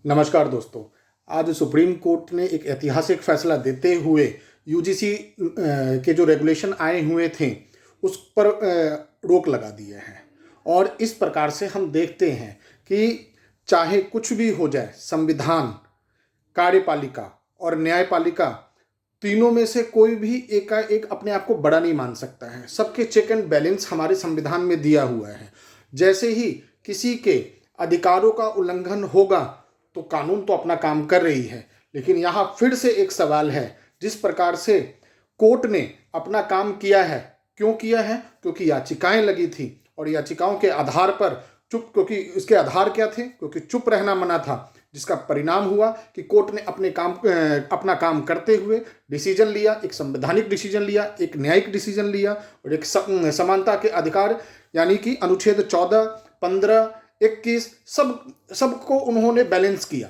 नमस्कार दोस्तों। आज सुप्रीम कोर्ट ने एक ऐतिहासिक फैसला देते हुए यूजीसी के जो रेगुलेशन आए हुए थे उस पर रोक लगा दिए हैं। और इस प्रकार से हम देखते हैं कि चाहे कुछ भी हो जाए, संविधान, कार्यपालिका और न्यायपालिका, तीनों में से कोई भी एक अपने आप को बड़ा नहीं मान सकता है। सबके चेक एंड बैलेंस हमारे संविधान में दिया हुआ है। जैसे ही किसी के अधिकारों का उल्लंघन होगा तो कानून तो अपना काम कर रही है, लेकिन यहाँ फिर से एक सवाल है। जिस प्रकार से कोर्ट ने अपना काम किया है, क्यों किया है? क्योंकि याचिकाएं लगी थी और याचिकाओं के आधार पर क्योंकि इसके आधार क्या थे? क्योंकि चुप रहना मना था, जिसका परिणाम हुआ कि कोर्ट ने अपना काम करते हुए डिसीजन लिया, एक संवैधानिक डिसीजन लिया, एक न्यायिक डिसीजन लिया और एक समानता के अधिकार यानी कि अनुच्छेद 14, 15, 21 सबको उन्होंने बैलेंस किया।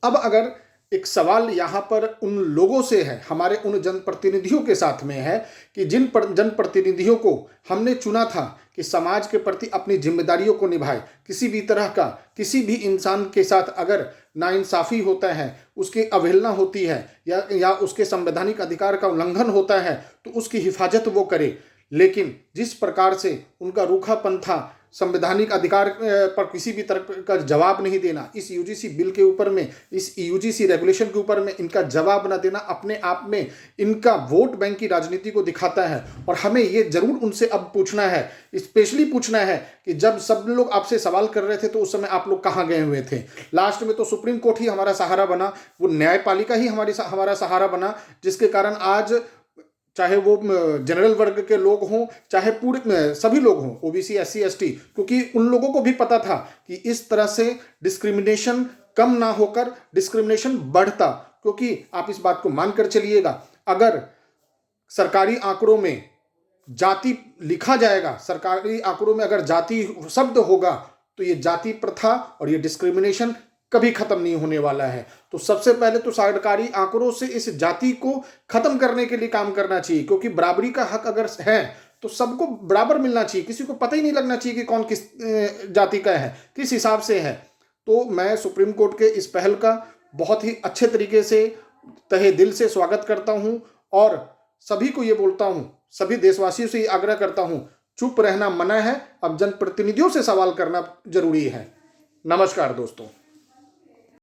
अब अगर एक सवाल यहाँ पर उन लोगों से है, हमारे उन जनप्रतिनिधियों के साथ में है कि जिन जनप्रतिनिधियों को हमने चुना था कि समाज के प्रति अपनी जिम्मेदारियों को निभाए, किसी भी तरह का किसी भी इंसान के साथ अगर नाइंसाफ़ी होता है, उसकी अवहेलना होती है या उसके संवैधानिक अधिकार का उल्लंघन होता है तो उसकी हिफाजत वो करे। लेकिन जिस प्रकार से उनका रूखापन था, संवैधानिक अधिकार पर किसी भी तरह का जवाब नहीं देना, इस यूजीसी बिल के ऊपर में, इस यूजीसी रेगुलेशन के ऊपर में इनका जवाब न देना अपने आप में इनका वोट बैंक की राजनीति को दिखाता है। और हमें ये जरूर उनसे अब पूछना है, स्पेशली पूछना है कि जब सब लोग आपसे सवाल कर रहे थे तो उस समय आप लोग कहाँ गए हुए थे? लास्ट में तो सुप्रीम कोर्ट ही हमारा सहारा बना, वो न्यायपालिका ही हमारा सहारा बना, जिसके कारण आज चाहे वो जनरल वर्ग के लोग हों, चाहे पूरे सभी लोग हों, ओबीसी, एससी, एसटी, क्योंकि उन लोगों को भी पता था कि इस तरह से डिस्क्रिमिनेशन कम ना होकर डिस्क्रिमिनेशन बढ़ता। क्योंकि आप इस बात को मानकर चलिएगा, अगर सरकारी आंकड़ों में जाति लिखा जाएगा, सरकारी आंकड़ों में अगर जाति शब्द होगा तो ये जाति प्रथा और ये डिस्क्रिमिनेशन कभी खत्म नहीं होने वाला है। तो सबसे पहले तो सरकारी आंकड़ों से इस जाति को खत्म करने के लिए काम करना चाहिए, क्योंकि बराबरी का हक अगर है तो सबको बराबर मिलना चाहिए। किसी को पता ही नहीं लगना चाहिए कि कौन किस जाति का है, किस हिसाब से है। तो मैं सुप्रीम कोर्ट के इस पहल का बहुत ही अच्छे तरीके से तहे दिल से स्वागत करता हूँ और सभी को ये बोलता हूँ, सभी देशवासियों से ये आग्रह करता हूँ, चुप रहना मना है, अब जनप्रतिनिधियों से सवाल करना जरूरी है। नमस्कार दोस्तों।